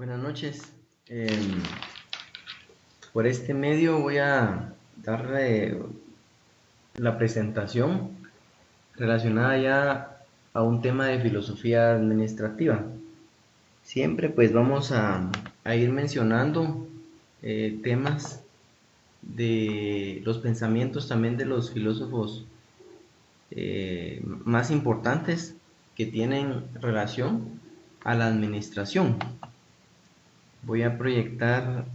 Buenas noches. Por este medio voy a darle la presentación relacionada ya a un tema de filosofía administrativa. Siempre pues vamos a ir mencionando temas de los pensamientos también de los filósofos más importantes que tienen relación a la administración. Voy a proyectar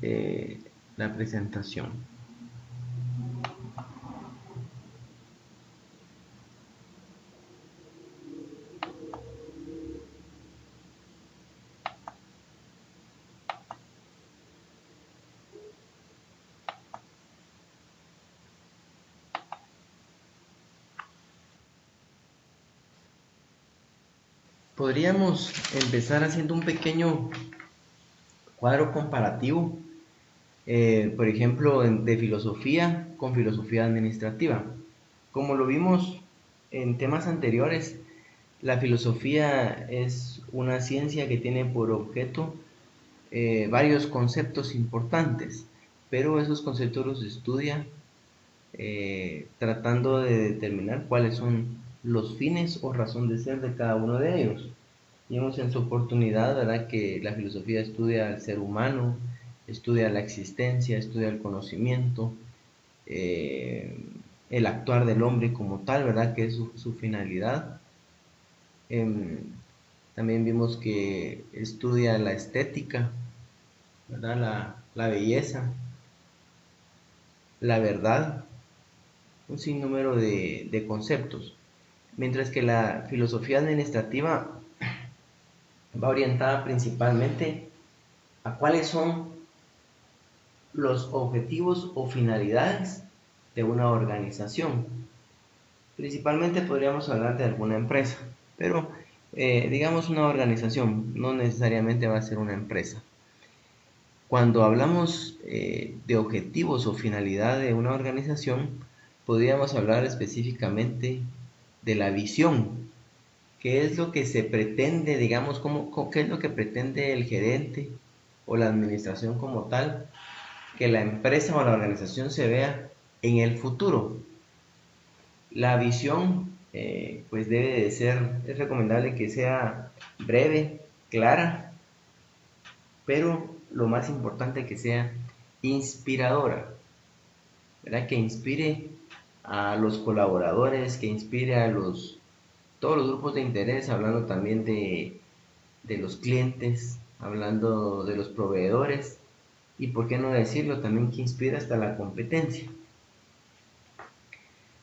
la presentación. Podríamos empezar haciendo un pequeño cuadro comparativo, por ejemplo, de filosofía con filosofía administrativa. Como lo vimos en temas anteriores, la filosofía es una ciencia que tiene por objeto varios conceptos importantes, pero esos conceptos los estudia tratando de determinar cuáles son los fines o razón de ser de cada uno de ellos. Vimos en su oportunidad, ¿verdad?, que la filosofía estudia al ser humano, estudia la existencia, estudia el conocimiento, eh, el actuar del hombre como tal, ¿verdad?, que es su finalidad. También vimos que estudia la estética, ¿verdad?, la belleza, la verdad, un sinnúmero de conceptos. Mientras que la filosofía administrativa va orientada principalmente a cuáles son los objetivos o finalidades de una organización. Principalmente podríamos hablar de alguna empresa, pero digamos una organización, no necesariamente va a ser una empresa. Cuando hablamos de objetivos o finalidad de una organización, podríamos hablar específicamente de la visión. ¿Qué es lo que se pretende, digamos, qué es lo que pretende el gerente o la administración como tal, que la empresa o la organización se vea en el futuro? La visión, pues debe de ser, es recomendable que sea breve, clara, pero lo más importante que sea inspiradora, ¿verdad? Que inspire a los colaboradores, que inspire a todos los grupos de interés, hablando también de los clientes, hablando de los proveedores y, por qué no decirlo, también que inspira hasta la competencia.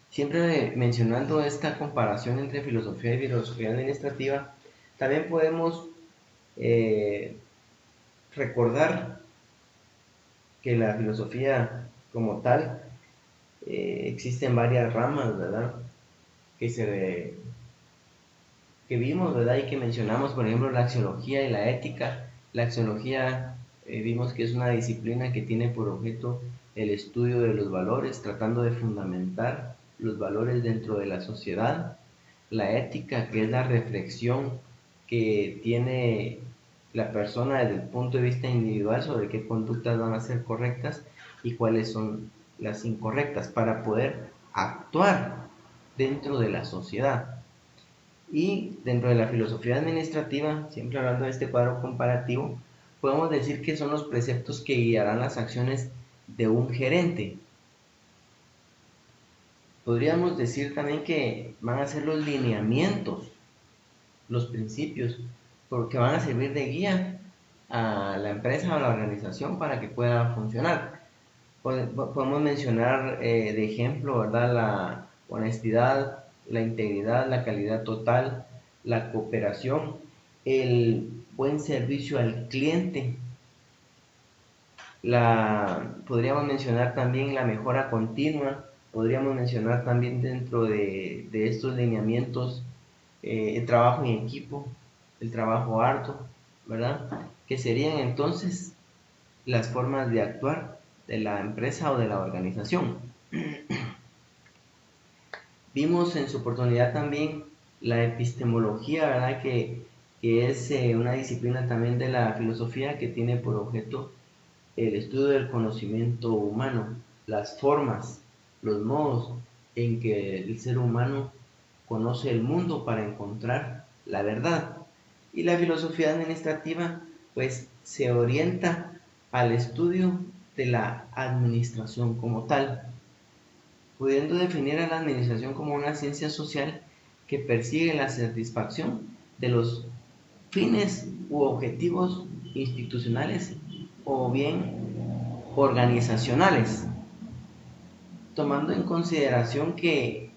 Siempre mencionando esta comparación entre filosofía y filosofía administrativa, también podemos eh, recordar que la filosofía como tal existen varias ramas, ¿verdad? Que que vimos, ¿verdad? Y que mencionamos, por ejemplo, la axiología y la ética. La axiología vimos que es una disciplina que tiene por objeto el estudio de los valores, tratando de fundamentar los valores dentro de la sociedad. La ética, que es la reflexión que tiene la persona desde el punto de vista individual sobre qué conductas van a ser correctas y cuáles son las incorrectas para poder actuar dentro de la sociedad. Y dentro de la filosofía administrativa, siempre hablando de este cuadro comparativo, podemos decir que son los preceptos que guiarán las acciones de un gerente. Podríamos decir también que van a ser los lineamientos, los principios, porque van a servir de guía a la empresa o a la organización para que pueda funcionar. Podemos mencionar de ejemplo, ¿verdad?, la honestidad, la integridad, la calidad total, la cooperación, el buen servicio al cliente. Podríamos mencionar también la mejora continua, podríamos mencionar también dentro de estos lineamientos el trabajo en equipo, el trabajo arduo, ¿verdad? Que serían entonces las formas de actuar de la empresa o de la organización. Vimos en su oportunidad también la epistemología, ¿verdad? Que que es una disciplina también de la filosofía que tiene por objeto el estudio del conocimiento humano, las formas, los modos en que el ser humano conoce el mundo para encontrar la verdad. Y la filosofía administrativa pues se orienta al estudio de la administración como tal, pudiendo definir a la administración como una ciencia social que persigue la satisfacción de los fines u objetivos institucionales o bien organizacionales, tomando en consideración que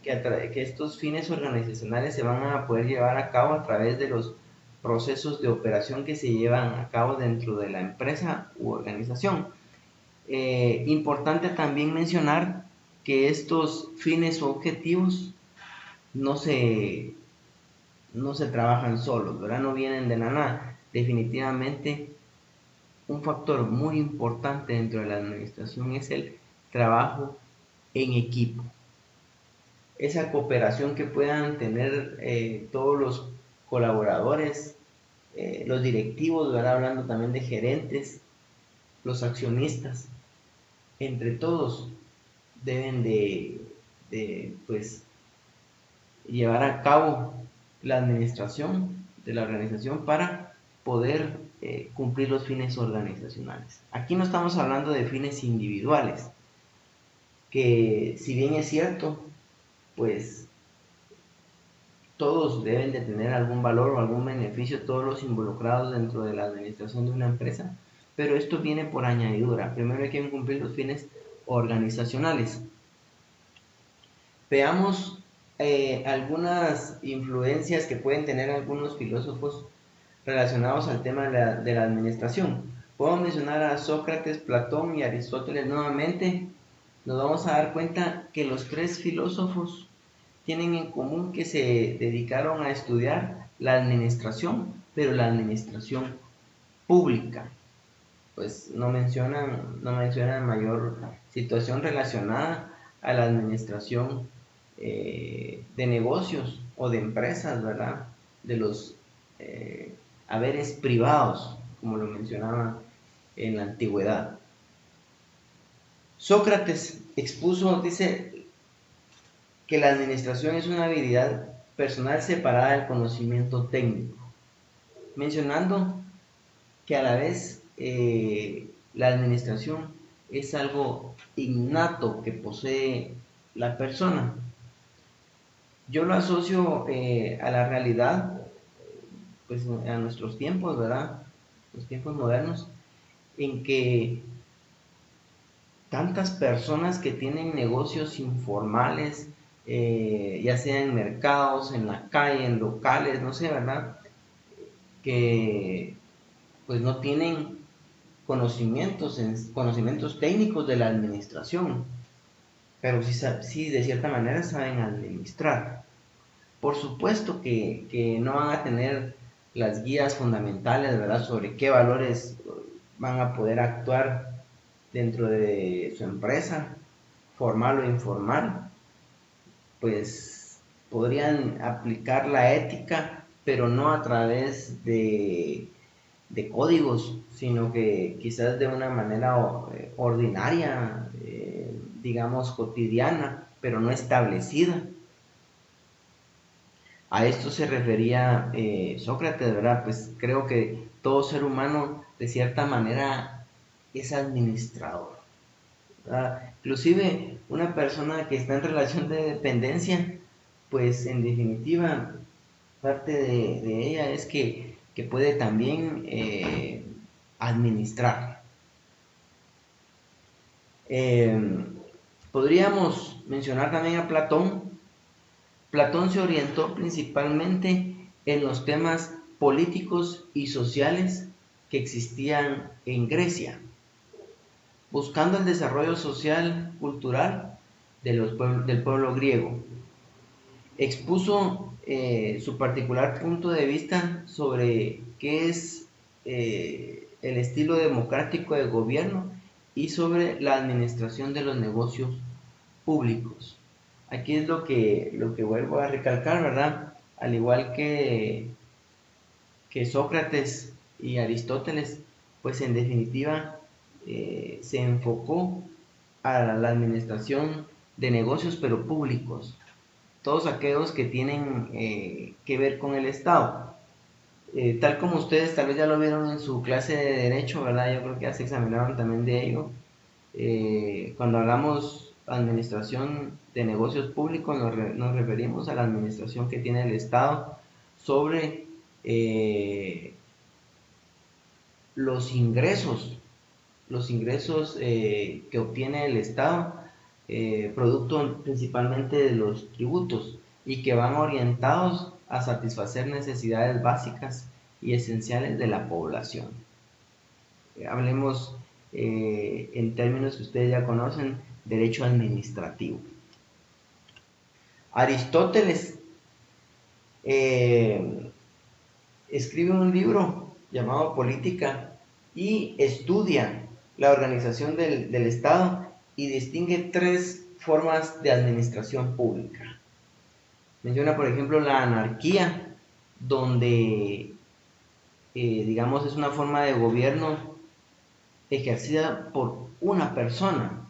estos fines organizacionales se van a poder llevar a cabo a través de los procesos de operación que se llevan a cabo dentro de la empresa u organización. Importante también mencionar que estos fines o objetivos no se, no se trabajan solos, ¿verdad? No vienen de la nada. Definitivamente un factor muy importante dentro de la administración es el trabajo en equipo. Esa cooperación que puedan tener todos los colaboradores, los directivos, ¿verdad? Hablando también de gerentes, los accionistas, entre todos deben pues, llevar a cabo la administración de la organización para poder cumplir los fines organizacionales. Aquí no estamos hablando de fines individuales, que si bien es cierto, pues todos deben de tener algún valor o algún beneficio, todos los involucrados dentro de la administración de una empresa, pero esto viene por añadidura. Primero hay que cumplir los fines organizacionales. Veamos algunas influencias que pueden tener algunos filósofos relacionados al tema de la administración. Puedo mencionar a Sócrates, Platón y Aristóteles nuevamente. Nos vamos a dar cuenta que los tres filósofos tienen en común que se dedicaron a estudiar la administración, pero la administración pública. Pues no mencionan mayor situación relacionada a la administración de negocios o de empresas, ¿verdad? De los haberes privados, como lo mencionaba en la antigüedad. Sócrates expuso, dice, que la administración es una habilidad personal separada del conocimiento técnico, mencionando que a la vez la administración es algo innato que posee la persona. Yo lo asocio a la realidad, pues a nuestros tiempos, ¿verdad? Los tiempos modernos, en que tantas personas que tienen negocios informales, ya sea en mercados, en la calle, en locales, no sé, ¿verdad? Que pues no tienen conocimientos técnicos de la administración, pero sí de cierta manera saben administrar. Por supuesto que no van a tener las guías fundamentales, ¿verdad? Sobre qué valores van a poder actuar dentro de su empresa, formal o informal, pues podrían aplicar la ética, pero no a través de códigos, sino que quizás de una manera ordinaria, digamos cotidiana, pero no establecida. A esto se refería Sócrates, ¿verdad? Pues creo que todo ser humano de cierta manera es administrador, ¿verdad? Inclusive una persona que está en relación de dependencia, pues en definitiva parte de ella es que puede también administrar. Podríamos mencionar también a Platón. Platón se orientó principalmente en los temas políticos y sociales que existían en Grecia, buscando el desarrollo social, cultural del pueblo griego. Expuso su particular punto de vista sobre qué es el estilo democrático de gobierno y sobre la administración de los negocios públicos. Aquí es lo que vuelvo a recalcar, ¿verdad? Al igual que que Sócrates y Aristóteles, pues en definitiva, se enfocó a la administración de negocios, pero públicos, todos aquellos que tienen que ver con el Estado. Tal como ustedes tal vez ya lo vieron en su clase de Derecho, ¿verdad? Yo creo que ya se examinaron también de ello. Cuando hablamos administración de negocios públicos, nos referimos a la administración que tiene el Estado sobre los ingresos que obtiene el Estado, producto principalmente de los tributos, y que van orientados a satisfacer necesidades básicas y esenciales de la población. Hablemos en términos que ustedes ya conocen, derecho administrativo. Aristóteles escribe un libro llamado Política y estudia la organización del Estado y distingue tres formas de administración pública. Menciona, por ejemplo, la anarquía, donde, digamos, es una forma de gobierno ejercida por una persona,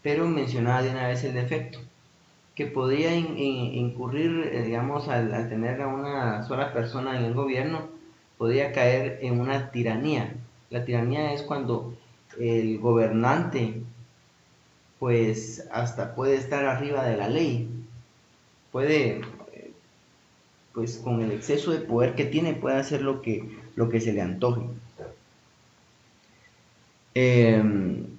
pero mencionaba de una vez el defecto, que podría incurrir, digamos, al tener a una sola persona en el gobierno, podría caer en una tiranía. La tiranía es cuando el gobernante, pues, hasta puede estar arriba de la ley, puede, pues, con el exceso de poder que tiene, puede hacer lo que se le antoje.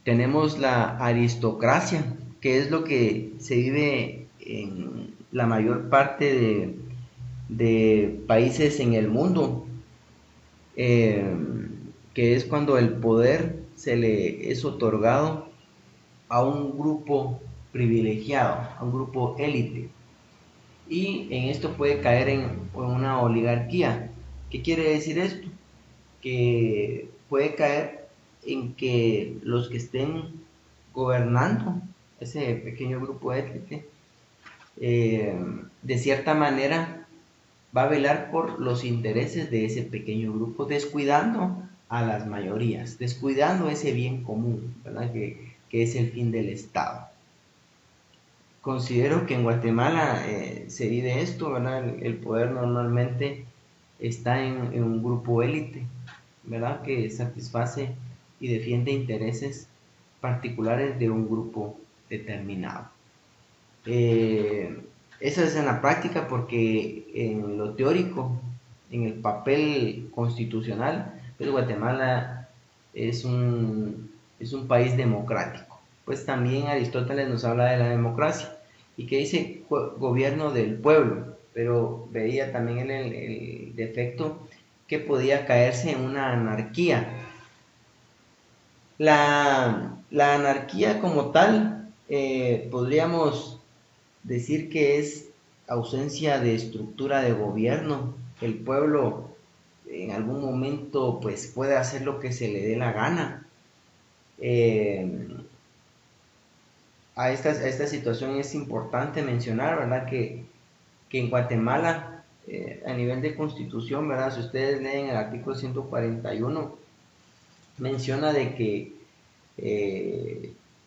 Tenemos la aristocracia, que es lo que se vive en la mayor parte de países en el mundo, que es cuando el poder se le es otorgado a un grupo privilegiado, a un grupo élite. Y en esto puede caer en una oligarquía. ¿Qué quiere decir esto? Que puede caer en que los que estén gobernando ese pequeño grupo élite, de cierta manera va a velar por los intereses de ese pequeño grupo, descuidando a las mayorías, descuidando ese bien común, ¿verdad? Que es el fin del Estado. Considero que en Guatemala se vive esto, ¿verdad? El poder normalmente está en un grupo élite, ¿verdad? Que satisface y defiende intereses particulares de un grupo determinado. Eso es en la práctica, porque en lo teórico, en el papel constitucional, pues Guatemala es un país democrático. Pues también Aristóteles nos habla de la democracia y que dice gobierno del pueblo, pero veía también el defecto que podía caerse en una anarquía. La anarquía como tal, podríamos decir que es ausencia de estructura de gobierno. El pueblo en algún momento pues puede hacer lo que se le dé la gana. A esta situación es importante mencionar, ¿verdad? Que en Guatemala, a nivel de constitución, ¿verdad? Si ustedes leen el artículo 141, menciona de que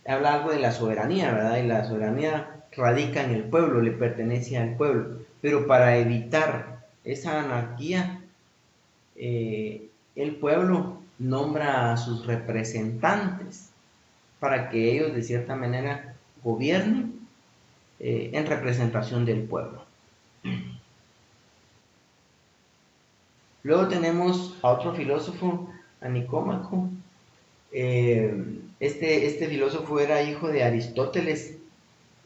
habla algo de la soberanía, ¿verdad? Y la soberanía radica en el pueblo, le pertenece al pueblo. Pero para evitar esa anarquía, el pueblo nombra a sus representantes para que ellos de cierta manera gobiernen en representación del pueblo. Luego tenemos a otro filósofo, a Nicómaco. Este filósofo era hijo de Aristóteles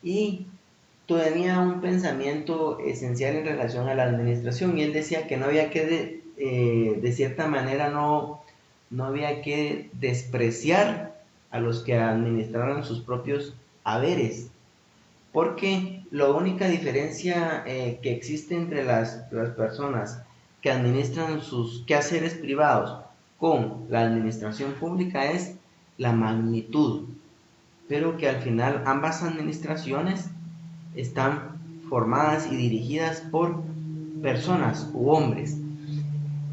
y tenía un pensamiento esencial en relación a la administración, y él decía que no había que, de cierta manera, no había que despreciar a los que administraran sus propios haberes, porque la única diferencia que existe entre las personas que administran sus quehaceres privados con la administración pública es la magnitud, pero que al final ambas administraciones están formadas y dirigidas por personas u hombres.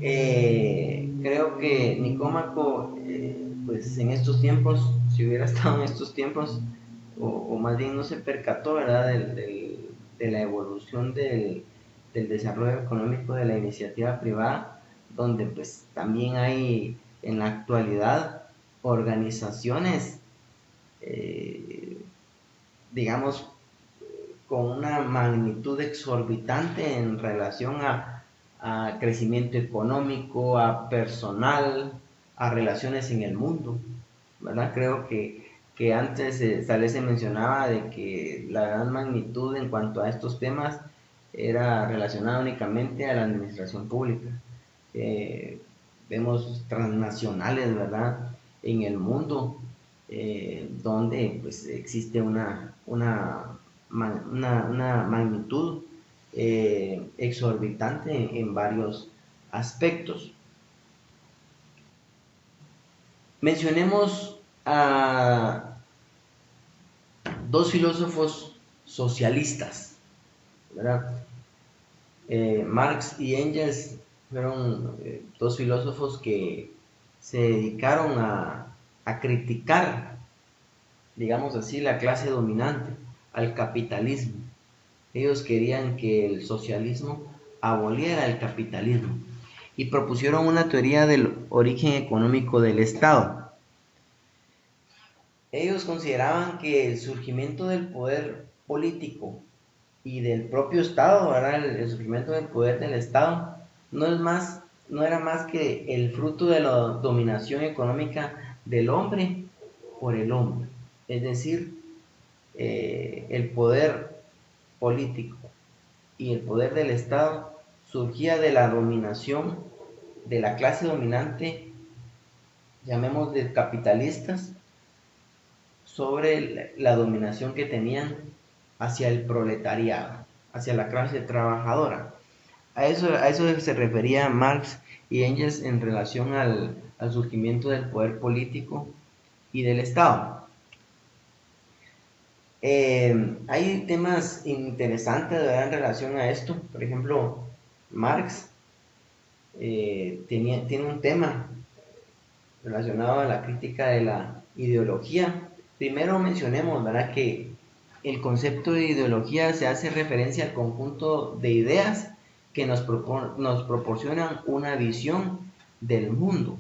Creo que Nicómaco, pues en estos tiempos, si hubiera estado en estos tiempos, o más bien no se percató, ¿verdad?, de la evolución del desarrollo económico de la iniciativa privada, donde pues también hay en la actualidad organizaciones, eh, digamos, con una magnitud exorbitante en relación a crecimiento económico, a personal, a relaciones en el mundo, ¿verdad? Creo que antes tal vez se mencionaba de que la gran magnitud en cuanto a estos temas era relacionada únicamente a la administración pública. Vemos transnacionales, ¿verdad?, en el mundo, donde pues existe una magnitud exorbitante en varios aspectos. Mencionemos a dos filósofos socialistas, ¿verdad? Marx y Engels fueron dos filósofos que se dedicaron a criticar, digamos así, la clase dominante, al capitalismo. Ellos querían que el socialismo aboliera el capitalismo y propusieron una teoría del origen económico del Estado. Ellos consideraban que el surgimiento del poder político y del propio Estado, ¿verdad?, el surgimiento del poder del Estado, no era más que el fruto de la dominación económica del hombre por el hombre. Es decir, el poder político y el poder del Estado surgía de la dominación de la clase dominante, llamémosle capitalistas, sobre la dominación que tenían hacia el proletariado, hacia la clase trabajadora. A eso se refería Marx y Engels en relación al surgimiento del poder político y del Estado. Hay temas interesantes, ¿verdad?, en relación a esto. Por ejemplo, Marx tiene un tema relacionado a la crítica de la ideología. Primero mencionemos, ¿verdad?, que el concepto de ideología se hace referencia al conjunto de ideas que nos proporcionan una visión del mundo.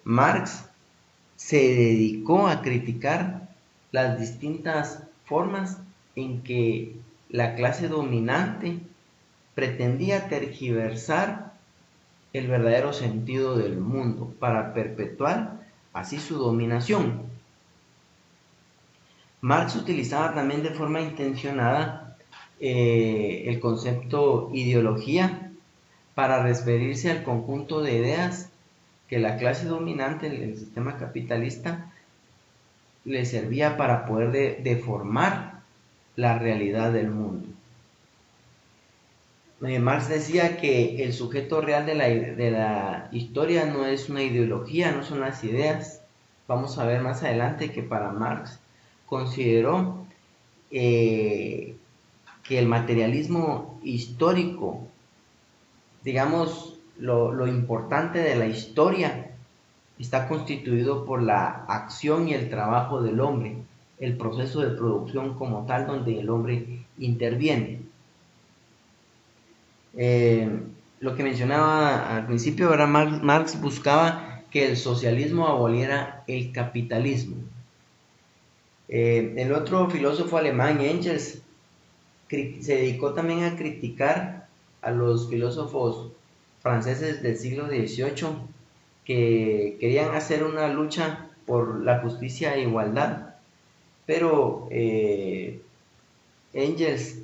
Marx se dedicó a criticar las distintas formas en que la clase dominante pretendía tergiversar el verdadero sentido del mundo para perpetuar así su dominación. Marx utilizaba también de forma intencionada el concepto ideología para referirse al conjunto de ideas que la clase dominante, el sistema capitalista, le servía para poder deformar la realidad del mundo. Marx decía que el sujeto real de la historia no es una ideología, no son las ideas. Vamos a ver más adelante que para Marx consideró que el materialismo histórico, digamos, lo importante de la historia, está constituido por la acción y el trabajo del hombre, el proceso de producción como tal donde el hombre interviene. Lo que mencionaba al principio, ¿verdad? Marx buscaba que el socialismo aboliera el capitalismo. El otro filósofo alemán, Engels, se dedicó también a criticar a los filósofos franceses del siglo XVIII que querían hacer una lucha por la justicia e igualdad, pero Engels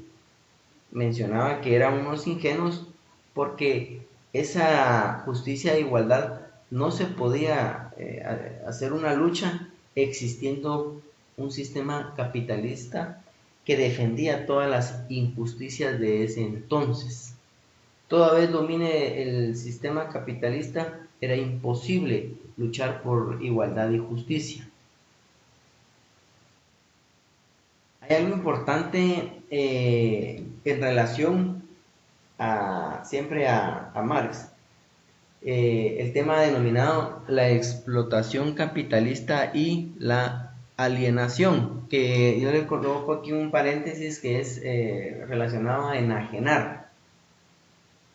mencionaba que eran unos ingenuos porque esa justicia e igualdad no se podía hacer una lucha existiendo un sistema capitalista que defendía todas las injusticias de ese entonces. Toda vez domine el sistema capitalista, era imposible luchar por igualdad y justicia. Hay algo importante en relación siempre a Marx, el tema denominado la explotación capitalista y la alienación, que yo le coloco aquí un paréntesis que es relacionado a enajenar.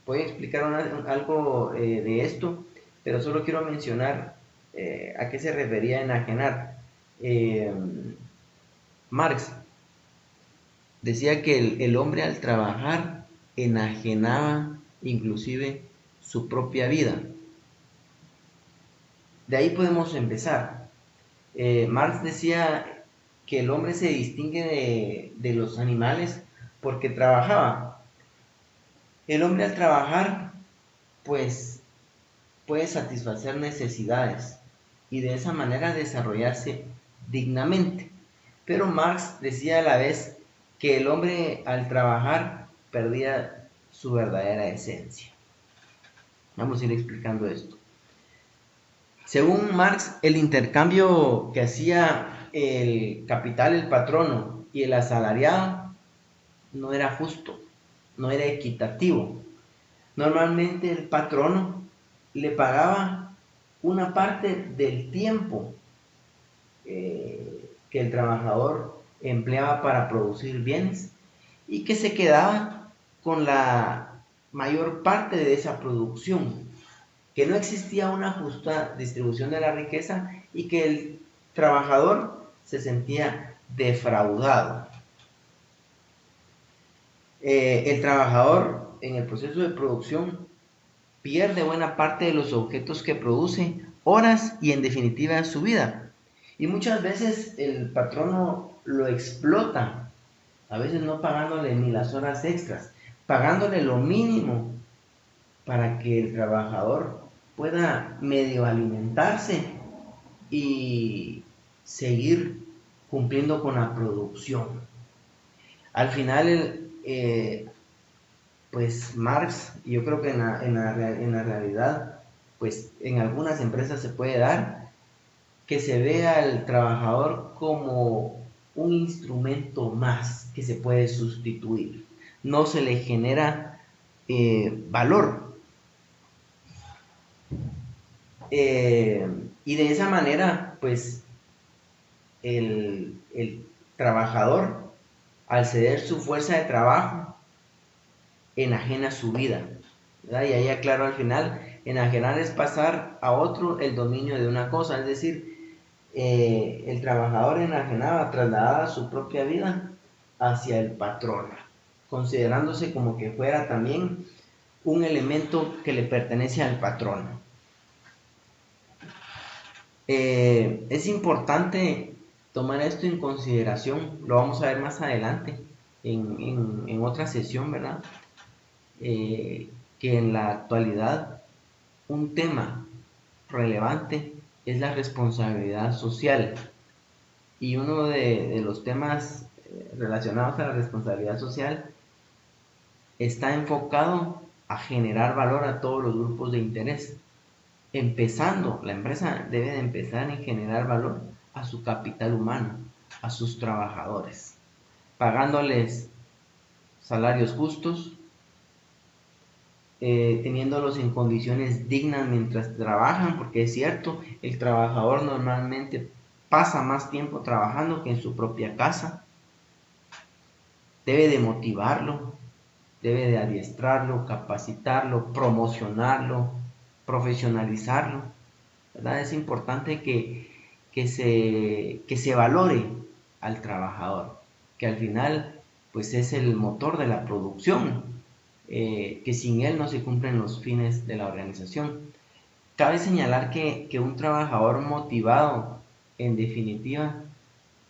Voy a explicar algo de esto, pero solo quiero mencionar a qué se refería enajenar. Marx decía que el hombre al trabajar enajenaba inclusive su propia vida. De ahí podemos empezar. Marx decía que el hombre se distingue de los animales porque trabajaba. El hombre al trabajar, pues, puede satisfacer necesidades y de esa manera desarrollarse dignamente. Pero Marx decía a la vez que el hombre al trabajar perdía su verdadera esencia. Vamos a ir explicando esto. Según Marx, el intercambio que hacía el capital, el patrono y el asalariado no era justo, no era equitativo. Normalmente el patrono le pagaba una parte del tiempo que el trabajador empleaba para producir bienes y que se quedaba con la mayor parte de esa producción, que no existía una justa distribución de la riqueza y que el trabajador se sentía defraudado. El trabajador en el proceso de producción pierde buena parte de los objetos que produce, horas y en definitiva su vida. Y muchas veces el patrono lo explota, a veces no pagándole ni las horas extras, pagándole lo mínimo para que el trabajador pueda medio alimentarse y seguir cumpliendo con la producción. Al final, pues Marx, yo creo que en la realidad, pues en algunas empresas se puede dar que se vea al trabajador como un instrumento más que se puede sustituir. No se le genera valor. Y de esa manera, pues, el trabajador, al ceder su fuerza de trabajo, enajena su vida, ¿verdad? Y ahí aclaro al final, enajenar es pasar a otro el dominio de una cosa, es decir, el trabajador enajenaba, trasladaba su propia vida hacia el patrón, considerándose como que fuera también un elemento que le pertenece al patrón. Es importante tomar esto en consideración, lo vamos a ver más adelante en otra sesión, ¿verdad? Que en la actualidad un tema relevante es la responsabilidad social, y uno de los temas relacionados a la responsabilidad social está enfocado a generar valor a todos los grupos de interés. Empezando, la empresa debe de empezar en generar valor a su capital humano, a sus trabajadores, pagándoles salarios justos, teniéndolos en condiciones dignas mientras trabajan, porque es cierto, el trabajador normalmente pasa más tiempo trabajando que en su propia casa. Debe de motivarlo, debe de adiestrarlo, capacitarlo, promocionarlo, profesionalizarlo, ¿verdad? Es importante que se valore al trabajador, que al final pues es el motor de la producción, que sin él no se cumplen los fines de la organización. Cabe señalar que un trabajador motivado, en definitiva,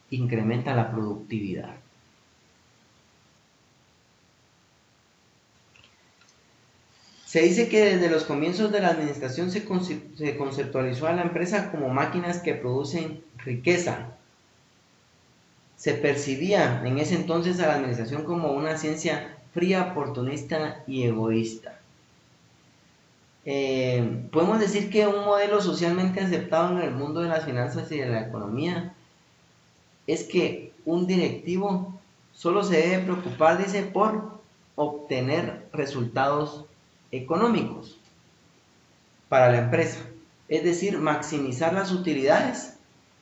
incrementa la productividad. Se dice que desde los comienzos de la administración se conceptualizó a la empresa como máquinas que producen riqueza. Se percibía en ese entonces a la administración como una ciencia fría, oportunista y egoísta. Podemos decir que un modelo socialmente aceptado en el mundo de las finanzas y de la economía es que un directivo solo se debe preocupar, dice, por obtener resultados económicos para la empresa, es decir, maximizar las utilidades,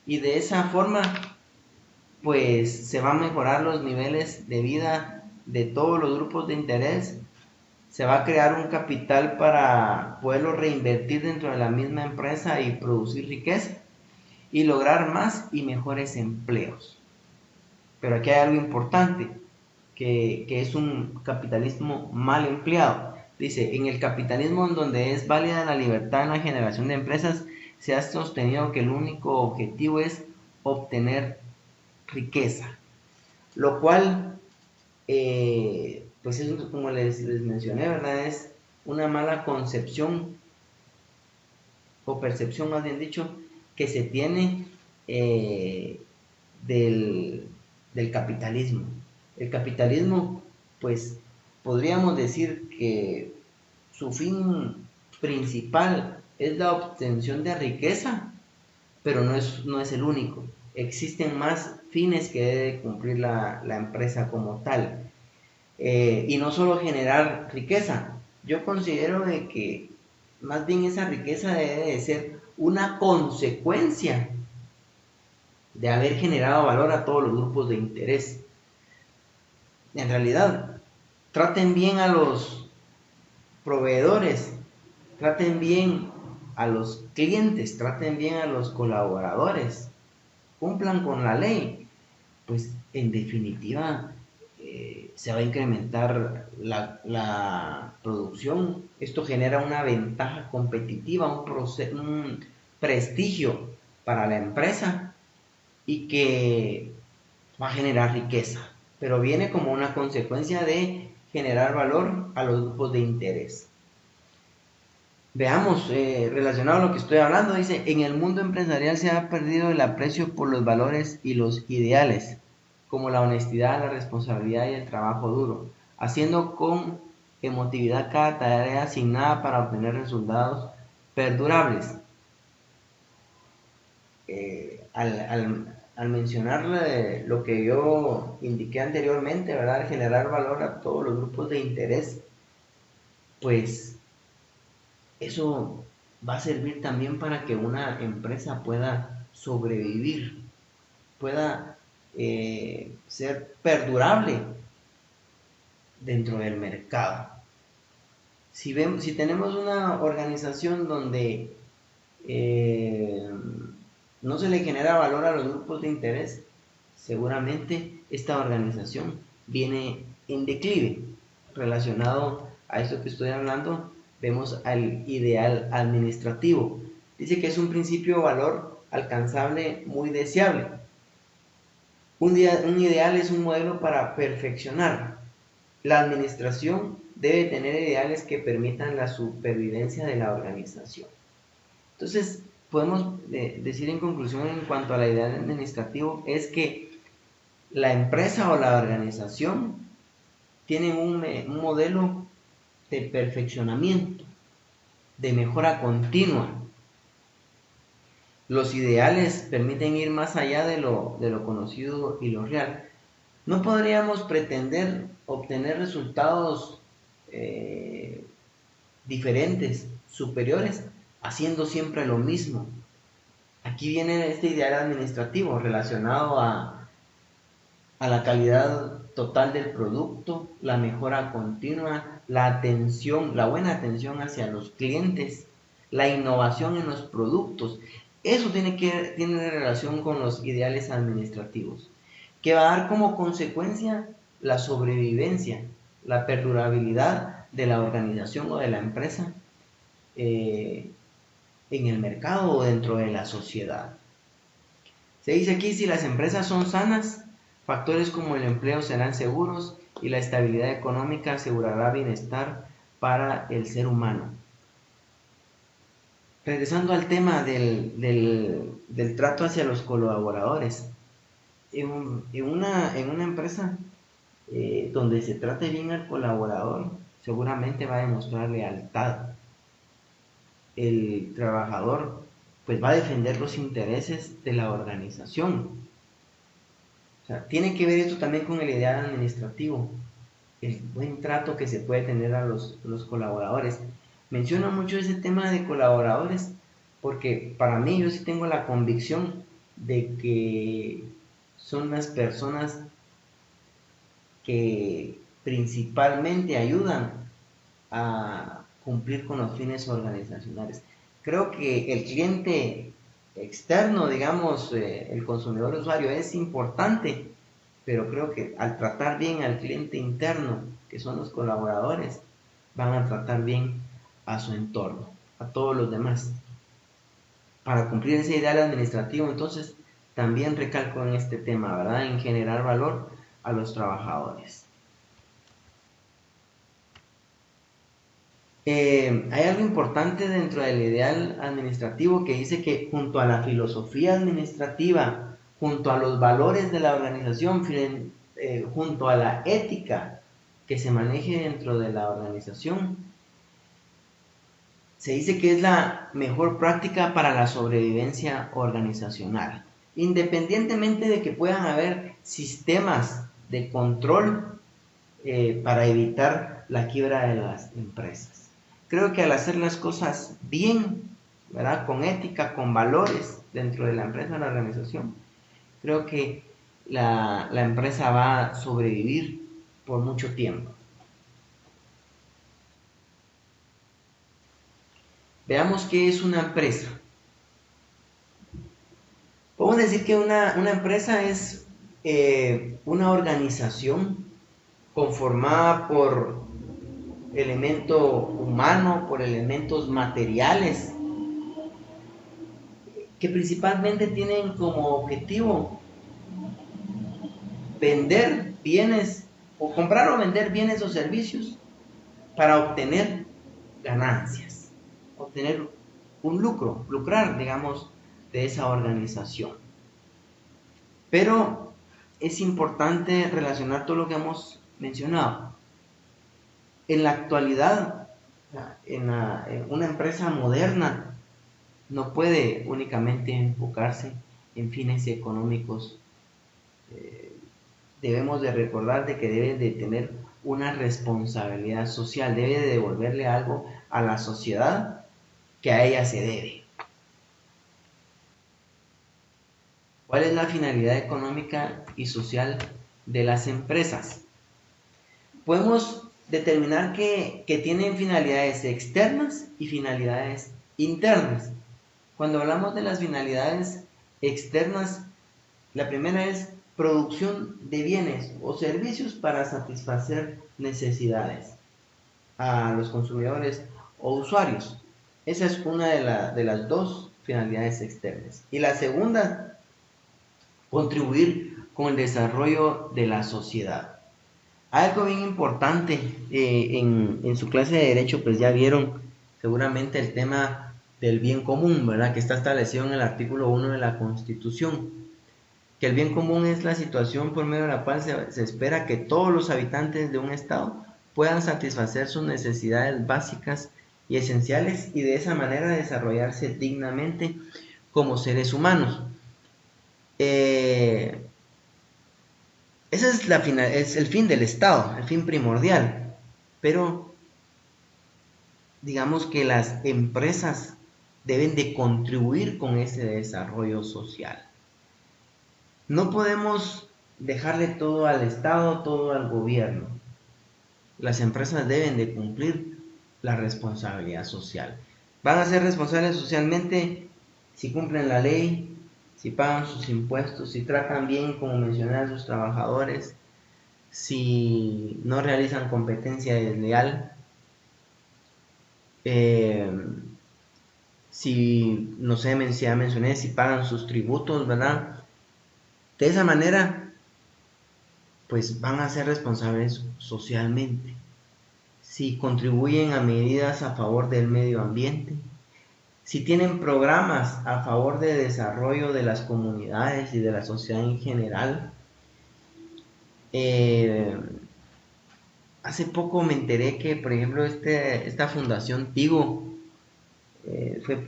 y de esa forma pues se van a mejorar los niveles de vida de todos los grupos de interés, se va a crear un capital para poderlo reinvertir dentro de la misma empresa y producir riqueza y lograr más y mejores empleos. Pero aquí hay algo importante, que es un capitalismo mal empleado. Dice, en el capitalismo en donde es válida la libertad en la generación de empresas, se ha sostenido que el único objetivo es obtener riqueza, lo cual, pues es, como les mencioné, ¿verdad? Es una mala concepción o percepción, más bien dicho, que se tiene del, del capitalismo. El capitalismo, pues podríamos decir que su fin principal es la obtención de riqueza, pero no es el único. Existen más fines que debe cumplir la empresa como tal. Y no solo generar riqueza. Yo considero de que más bien esa riqueza debe de ser una consecuencia de haber generado valor a todos los grupos de interés. En realidad, traten bien a los proveedores, traten bien a los clientes, traten bien a los colaboradores, cumplan con la ley, pues en definitiva se va a incrementar la producción. Esto genera una ventaja competitiva, un prestigio para la empresa y que va a generar riqueza, pero viene como una consecuencia de generar valor a los grupos de interés. Veamos, relacionado a lo que estoy hablando, dice, en el mundo empresarial se ha perdido el aprecio por los valores y los ideales, como la honestidad, la responsabilidad y el trabajo duro, haciendo con emotividad cada tarea asignada para obtener resultados perdurables. Al mencionar lo que yo indiqué anteriormente, ¿verdad? Generar valor a todos los grupos de interés, pues eso va a servir también para que una empresa pueda sobrevivir, pueda ser perdurable dentro del mercado. Si tenemos una organización donde no se le genera valor a los grupos de interés, seguramente esta organización viene en declive. Relacionado a esto que estoy hablando, vemos al ideal administrativo. Dice que es un principio de valor alcanzable muy deseable. Un ideal es un modelo para perfeccionar. La administración debe tener ideales que permitan la supervivencia de la organización. Entonces, podemos decir en conclusión en cuanto a la ideal administrativo es que la empresa o la organización tienen un modelo de perfeccionamiento, de mejora continua. Los ideales permiten ir más allá de lo conocido y lo real. No podríamos pretender obtener resultados diferentes, superiores, haciendo siempre lo mismo. Aquí viene este ideal administrativo relacionado a la calidad total del producto, la mejora continua, la atención, la buena atención hacia los clientes, la innovación en los productos. Eso tiene relación con los ideales administrativos, que va a dar como consecuencia la sobrevivencia, la perdurabilidad de la organización o de la empresa en el mercado o dentro de la sociedad. Se dice aquí, si las empresas son sanas, factores como el empleo serán seguros y la estabilidad económica asegurará bienestar para el ser humano. Regresando al tema del trato hacia los colaboradores, en una empresa donde se trate bien al colaborador, seguramente va a demostrar lealtad. El trabajador pues va a defender los intereses de la organización. O sea, tiene que ver esto también con el ideal administrativo. el buen trato que se puede tener a los colaboradores. Menciono mucho ese tema de colaboradores porque para mí yo sí tengo la convicción de que son las personas que principalmente ayudan a cumplir con los fines organizacionales. Creo que el cliente externo, digamos, el consumidor usuario es importante, pero creo que al tratar bien al cliente interno, que son los colaboradores, van a tratar bien a su entorno, a todos los demás. Para cumplir ese ideal administrativo, entonces, también recalco en este tema, ¿verdad? En generar valor a los trabajadores. Hay algo importante dentro del ideal administrativo que dice que junto a la filosofía administrativa, junto a los valores de la organización, junto a la ética que se maneje dentro de la organización, se dice que es la mejor práctica para la sobrevivencia organizacional, independientemente de que puedan haber sistemas de control para evitar la quiebra de las empresas. Creo que al hacer las cosas bien, ¿verdad? Con ética, con valores dentro de la empresa, de la organización, creo que la empresa va a sobrevivir por mucho tiempo. Veamos qué es una empresa. Podemos decir que una empresa es una organización conformada por elemento humano, por elementos materiales, que principalmente tienen como objetivo vender bienes o comprar o vender bienes o servicios para obtener ganancias, obtener un lucro, lucrar, digamos, de esa organización. Pero es importante relacionar todo lo que hemos mencionado. En la actualidad, en una empresa moderna no puede únicamente enfocarse en fines económicos. Debemos de recordar de que debe de tener una responsabilidad social, debe de devolverle algo a la sociedad que a ella se debe. ¿Cuál es la finalidad económica y social de las empresas? Podemos determinar que tienen finalidades externas y finalidades internas. Cuando hablamos de las finalidades externas, la primera es producción de bienes o servicios para satisfacer necesidades a los consumidores o usuarios. Esa es una de las dos finalidades externas. Y la segunda, contribuir con el desarrollo de la sociedad. Algo bien importante, en su clase de Derecho, pues ya vieron seguramente el tema del bien común, ¿verdad? Que está establecido en el artículo 1 de la Constitución. Que el bien común es la situación por medio de la cual se espera que todos los habitantes de un estado puedan satisfacer sus necesidades básicas y esenciales y de esa manera desarrollarse dignamente como seres humanos. Ese es el fin del Estado, el fin primordial. Pero digamos que las empresas deben de contribuir con ese desarrollo social. No podemos dejarle todo al Estado, todo al gobierno. Las empresas deben de cumplir la responsabilidad social. Van a ser responsables socialmente si cumplen la ley, si pagan sus impuestos, si tratan bien, como mencioné, a sus trabajadores, si no realizan competencia desleal, si, no sé, ya mencioné, si pagan sus tributos, ¿verdad? De esa manera, pues van a ser responsables socialmente. Si contribuyen a medidas a favor del medio ambiente, si tienen programas a favor de desarrollo de las comunidades y de la sociedad en general. Hace poco me enteré que, por ejemplo, esta fundación Tigo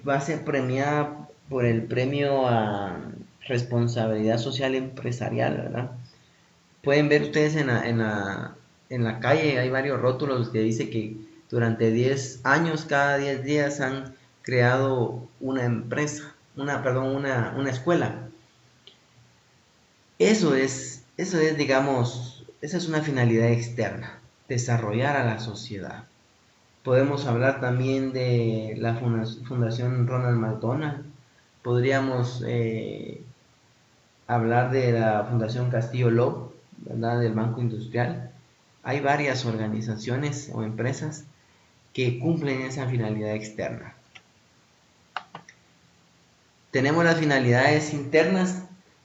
va a ser premiada por el premio a responsabilidad social empresarial, ¿verdad? Pueden ver ustedes en en la calle hay varios rótulos que dice que durante 10 años, cada 10 días han creado una empresa, una escuela. Digamos, esa es una finalidad externa, desarrollar a la sociedad. Podemos hablar también de la Fundación Ronald McDonald. Podríamos hablar de la Fundación Castillo Loeb, ¿verdad? Del Banco Industrial. Hay varias organizaciones o empresas que cumplen esa finalidad externa. Tenemos las finalidades internas.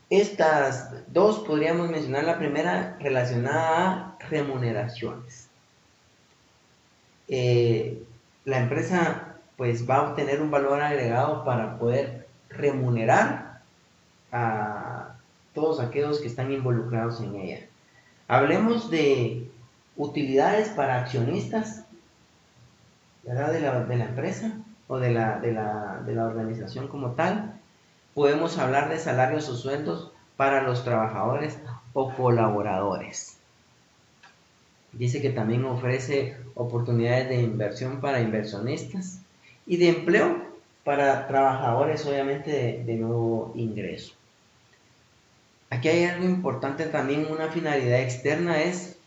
Estas dos podríamos mencionar. La primera relacionada a remuneraciones. La empresa pues va a obtener un valor agregado para poder remunerar a todos aquellos que están involucrados en ella. Hablemos de utilidades para accionistas, ¿verdad? De la empresa o de la organización como tal. Podemos hablar de salarios o sueldos para los trabajadores o colaboradores. Dice que también ofrece oportunidades de inversión para inversionistas y de empleo para trabajadores, obviamente, de nuevo ingreso. Aquí hay algo importante también, una finalidad externa es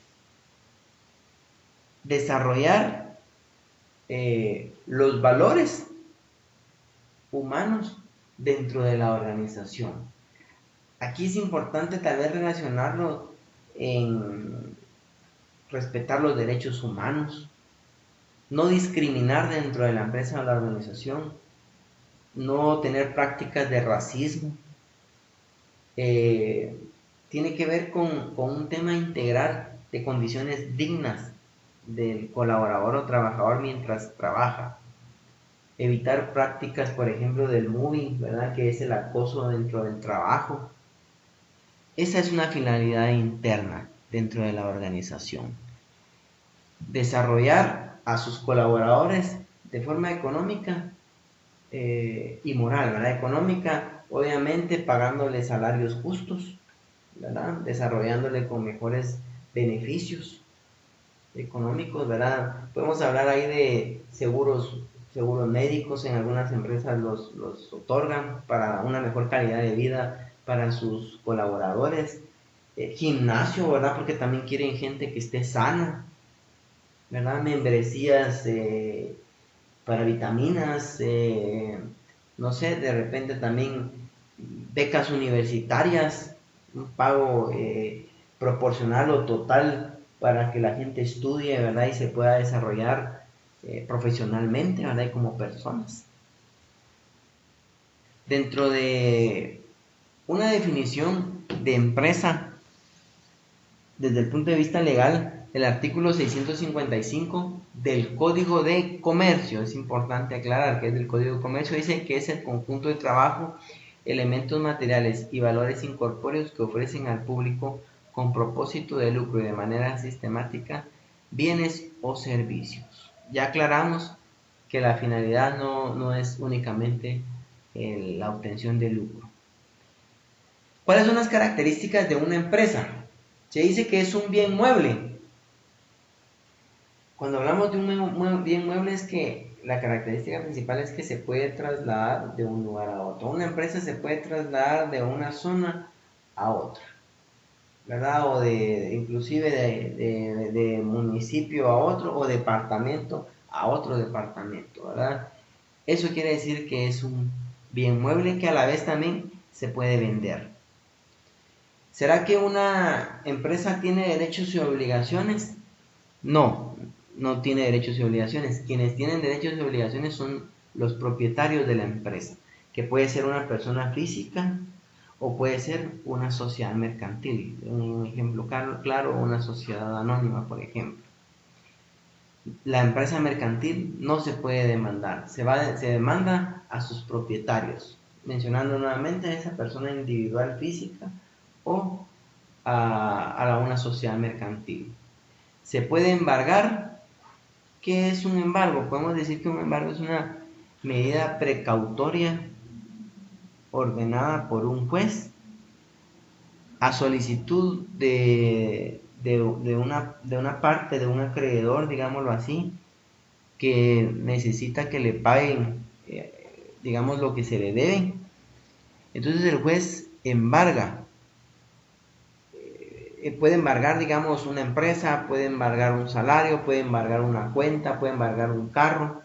desarrollar los valores humanos dentro de la organización. Aquí es importante tal vez relacionarlo en respetar los derechos humanos, no discriminar dentro de la empresa o la organización, no tener prácticas de racismo. Tiene que ver con un tema integral de condiciones dignas del colaborador o trabajador mientras trabaja. Evitar prácticas, por ejemplo, del mobbing, ¿verdad? Que es el acoso dentro del trabajo. Esa es una finalidad interna dentro de la organización. Desarrollar a sus colaboradores de forma económica y moral, ¿verdad? Económica, obviamente pagándoles salarios justos, ¿verdad? Desarrollándole con mejores beneficios económicos, ¿verdad? Podemos hablar ahí de seguros médicos. En algunas empresas los otorgan para una mejor calidad de vida para sus colaboradores. Gimnasio, ¿verdad? Porque también quieren gente que esté sana, ¿verdad? Membresías para vitaminas, no sé, de repente también becas universitarias, un pago proporcional o total para que la gente estudie, ¿verdad? Y se pueda desarrollar profesionalmente, ¿verdad? Y como personas. Dentro de una definición de empresa, desde el punto de vista legal, el artículo 655 del Código de Comercio, es importante aclarar que es del Código de Comercio, dice que es el conjunto de trabajo, elementos materiales y valores incorpóreos que ofrecen al público con propósito de lucro y de manera sistemática bienes o servicios. Ya aclaramos que la finalidad no es únicamente la obtención de lucro. ¿Cuáles son las características de una empresa? Se dice que es un bien mueble. Cuando hablamos de un bien mueble es que la característica principal es que se puede trasladar de un lugar a otro. Una empresa se puede trasladar de una zona a otra, ¿verdad? O inclusive de municipio a otro o departamento a otro departamento, ¿verdad? Eso quiere decir que es un bien mueble que a la vez también se puede vender. ¿Será que una empresa tiene derechos y obligaciones? No, no tiene derechos y obligaciones. Quienes tienen derechos y obligaciones son los propietarios de la empresa, que puede ser una persona física o puede ser una sociedad mercantil. Un ejemplo claro, una sociedad anónima, por ejemplo. La empresa mercantil no se puede demandar, se demanda a sus propietarios, mencionando nuevamente a esa persona individual física o a una sociedad mercantil. Se puede embargar. ¿Qué es un embargo? Podemos decir que un embargo es una medida precautoria ordenada por un juez a solicitud de de una parte, de un acreedor, digámoslo así, que necesita que le paguen, digamos, lo que se le debe. Entonces el juez embarga. Puede embargar, digamos, una empresa, puede embargar un salario, puede embargar una cuenta, puede embargar un carro.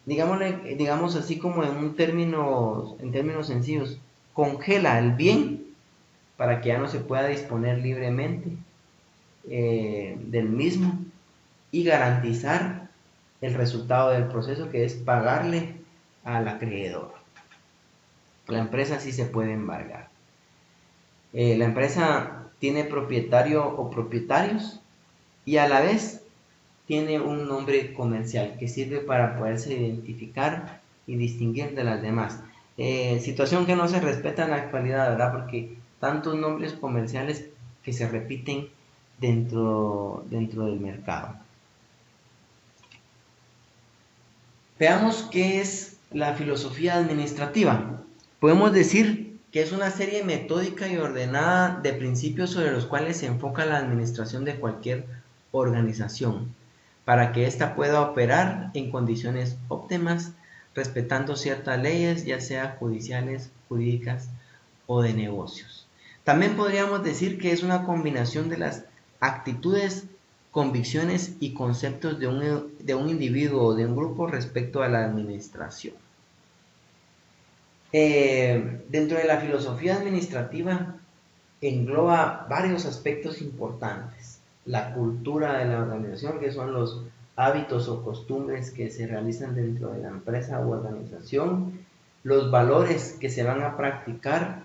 Digamos así como en términos sencillos, congela el bien para que ya no se pueda disponer libremente del mismo y garantizar el resultado del proceso, que es pagarle al acreedor. La empresa sí se puede embargar. La empresa tiene propietario o propietarios y a la vez tiene un nombre comercial que sirve para poderse identificar y distinguir de las demás. Situación que no se respeta en la actualidad, ¿verdad? Porque tantos nombres comerciales que se repiten dentro del mercado. Veamos qué es la filosofía administrativa. Podemos decir que es una serie metódica y ordenada de principios sobre los cuales se enfoca la administración de cualquier organización, para que ésta pueda operar en condiciones óptimas, respetando ciertas leyes, ya sea judiciales, jurídicas o de negocios. También podríamos decir que es una combinación de las actitudes, convicciones y conceptos de un individuo o de un grupo respecto a la administración. Dentro de la filosofía administrativa engloba varios aspectos importantes. La cultura de la organización, que son los hábitos o costumbres que se realizan dentro de la empresa u organización, los valores que se van a practicar,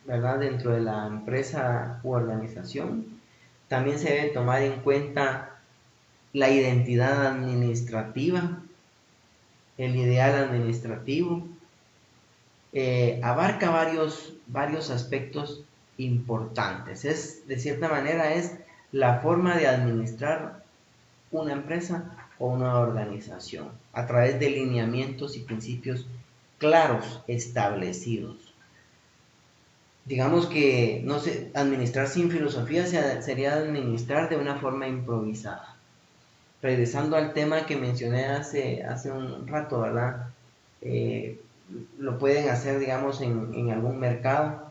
¿verdad?, dentro de la empresa u organización. También se debe tomar en cuenta la identidad administrativa, el ideal administrativo. Abarca varios aspectos importantes. De cierta manera, es la forma de administrar una empresa o una organización a través de lineamientos y principios claros establecidos. Digamos que no sé, administrar sin filosofía sería administrar de una forma improvisada. Regresando al tema que mencioné hace un rato, ¿verdad? Lo pueden hacer, digamos, en algún mercado,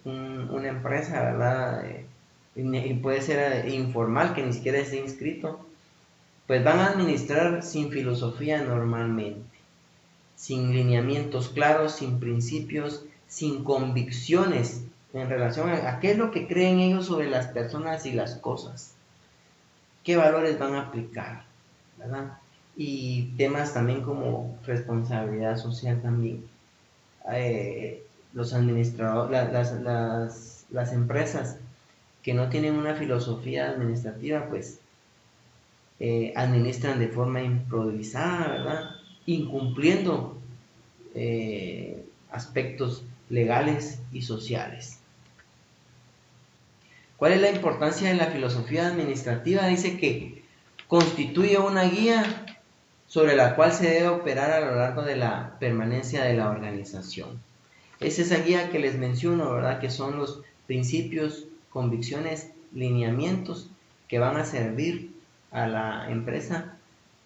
una empresa, ¿verdad? Y puede ser informal, que ni siquiera esté inscrito. Pues van a administrar sin filosofía normalmente, sin lineamientos claros, sin principios, sin convicciones en relación a qué es lo que creen ellos sobre las personas y las cosas, qué valores van a aplicar, ¿verdad? Y temas también como responsabilidad social también. Los administradores, las empresas que no tienen una filosofía administrativa, pues administran de forma improvisada, ¿verdad? Incumpliendo aspectos legales y sociales. ¿Cuál es la importancia de la filosofía administrativa? Dice que constituye una guía sobre la cual se debe operar a lo largo de la permanencia de la organización. Es esa guía que les menciono, ¿verdad? Que son los principios, convicciones, lineamientos que van a servir a la empresa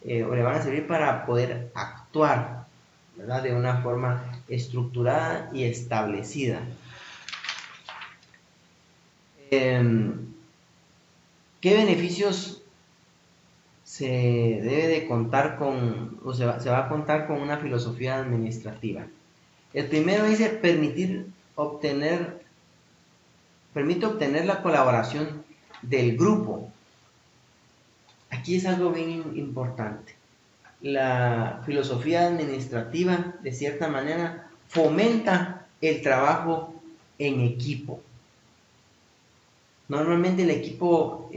o le van a servir para poder actuar, ¿verdad?, de una forma estructurada y establecida. ¿Qué beneficios se debe de contar con, o se va a contar con una filosofía administrativa? El primero dice permite obtener la colaboración del grupo. Aquí es algo bien importante. La filosofía administrativa, de cierta manera, fomenta el trabajo en equipo. Normalmente el equipo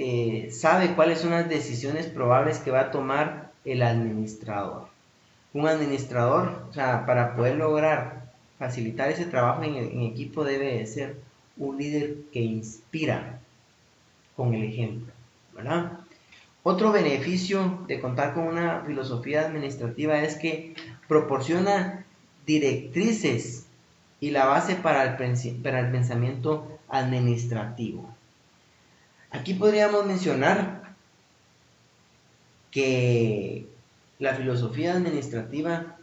sabe cuáles son las decisiones probables que va a tomar el administrador. Un administrador, o sea, para poder lograr facilitar ese trabajo en equipo, debe de ser un líder que inspira con el ejemplo, ¿verdad? Otro beneficio de contar con una filosofía administrativa es que proporciona directrices y la base para el pensamiento administrativo. Aquí podríamos mencionar que la filosofía administrativa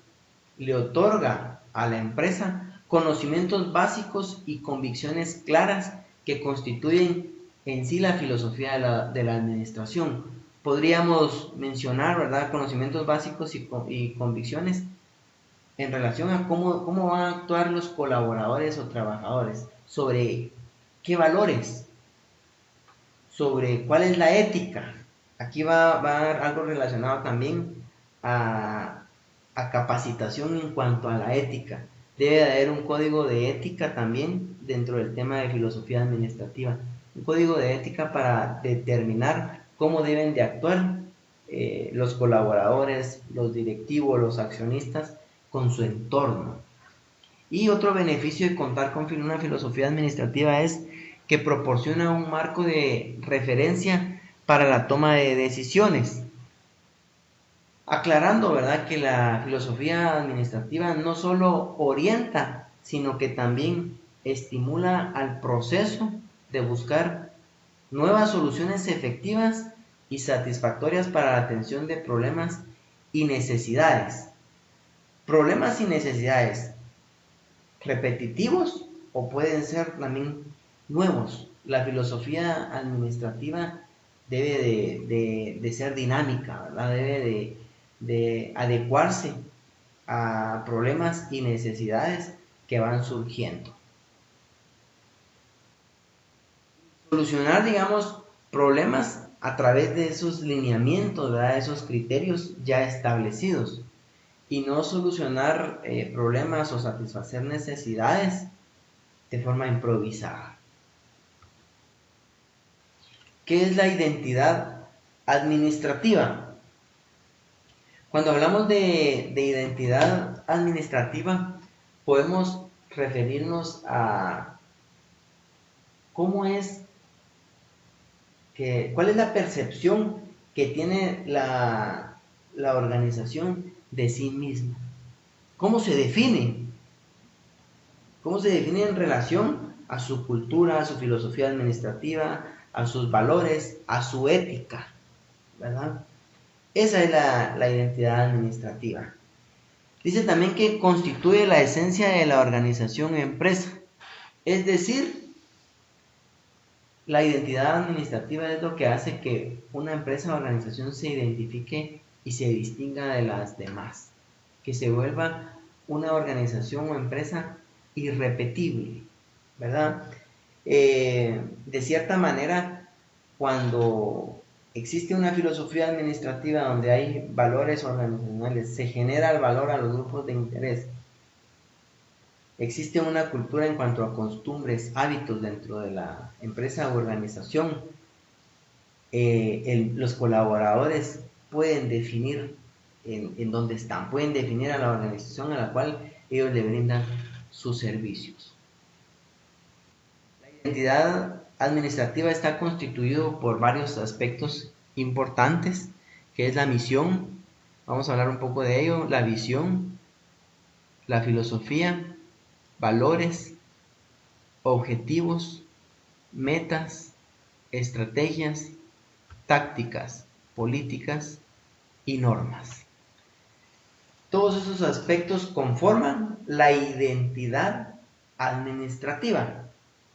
le otorga a la empresa conocimientos básicos y convicciones claras que constituyen en sí la filosofía de la administración. Podríamos mencionar, ¿verdad?, conocimientos básicos y convicciones en relación a cómo van a actuar los colaboradores o trabajadores, sobre qué valores, sobre cuál es la ética. Aquí va a haber algo relacionado también a capacitación en cuanto a la ética. Debe de haber un código de ética también dentro del tema de filosofía administrativa. Un código de ética para determinar cómo deben de actuar los colaboradores, los directivos, los accionistas con su entorno. Y otro beneficio de contar con una filosofía administrativa es que proporciona un marco de referencia para la toma de decisiones. Aclarando, ¿verdad?, que la filosofía administrativa no solo orienta, sino que también estimula al proceso de buscar nuevas soluciones efectivas y satisfactorias para la atención de problemas y necesidades. Problemas y necesidades repetitivos o pueden ser también nuevos. La filosofía administrativa debe de ser dinámica, ¿verdad? Debe de adecuarse a problemas y necesidades que van surgiendo. Solucionar, digamos, problemas a través de esos lineamientos, ¿verdad?, esos criterios ya establecidos, y no solucionar problemas o satisfacer necesidades de forma improvisada. ¿Qué es la identidad administrativa? Cuando hablamos de identidad administrativa, podemos referirnos a cuál es la percepción que tiene la organización de sí misma. ¿Cómo se define? ¿Cómo se define en relación a su cultura, a su filosofía administrativa, a sus valores, a su ética, ¿verdad? Esa es la identidad administrativa. Dice también que constituye la esencia de la organización o empresa. Es decir, la identidad administrativa es lo que hace que una empresa o organización se identifique y se distinga de las demás, que se vuelva una organización o empresa irrepetible, ¿verdad? De cierta manera, cuando existe una filosofía administrativa donde hay valores organizacionales, se genera el valor a los grupos de interés, existe una cultura en cuanto a costumbres, hábitos dentro de la empresa o organización, los colaboradores pueden definir en dónde están, pueden definir a la organización a la cual ellos le brindan sus servicios. La identidad administrativa está constituido por varios aspectos importantes, que es la misión, vamos a hablar un poco de ello, la visión, la filosofía, valores, objetivos, metas, estrategias, tácticas, políticas y normas. Todos esos aspectos conforman la identidad administrativa.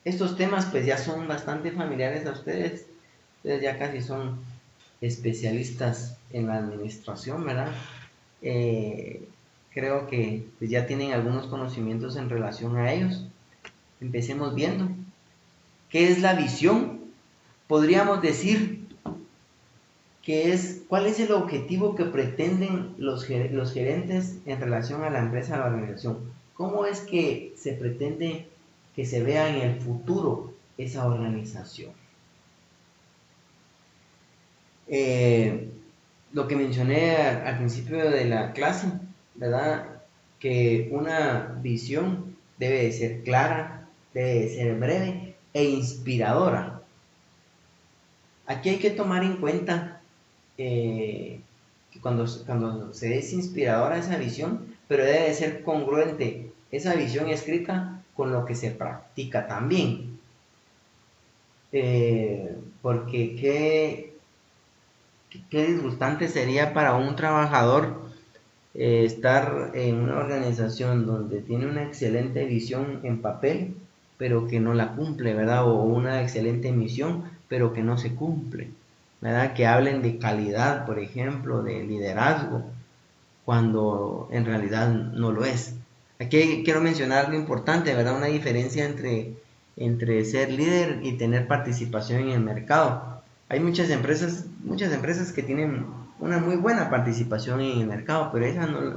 Estos temas pues ya son bastante familiares a ustedes. Ustedes ya casi son especialistas en la administración, ¿verdad? Creo que pues ya tienen algunos conocimientos en relación a ellos. Empecemos viendo. ¿Qué es la visión? Podríamos decir cuál es el objetivo que pretenden los gerentes en relación a la empresa, a la organización. ¿Cómo es que se pretende que se vea en el futuro esa organización? Lo que mencioné al principio de la clase, ¿verdad? Que una visión debe de ser clara, debe de ser breve e inspiradora. Aquí hay que tomar en cuenta que cuando se es inspiradora esa visión, pero debe de ser congruente esa visión escrita con lo que se practica también. porque qué disgustante sería para un trabajador estar en una organización donde tiene una excelente visión en papel, pero que no la cumple, ¿verdad? O una excelente misión, pero que no se cumple, ¿verdad? Que hablen de calidad, por ejemplo, de liderazgo, cuando en realidad no lo es. Aquí quiero mencionar lo importante, ¿verdad? Una diferencia entre ser líder y tener participación en el mercado. Hay muchas empresas que tienen una muy buena participación en el mercado, pero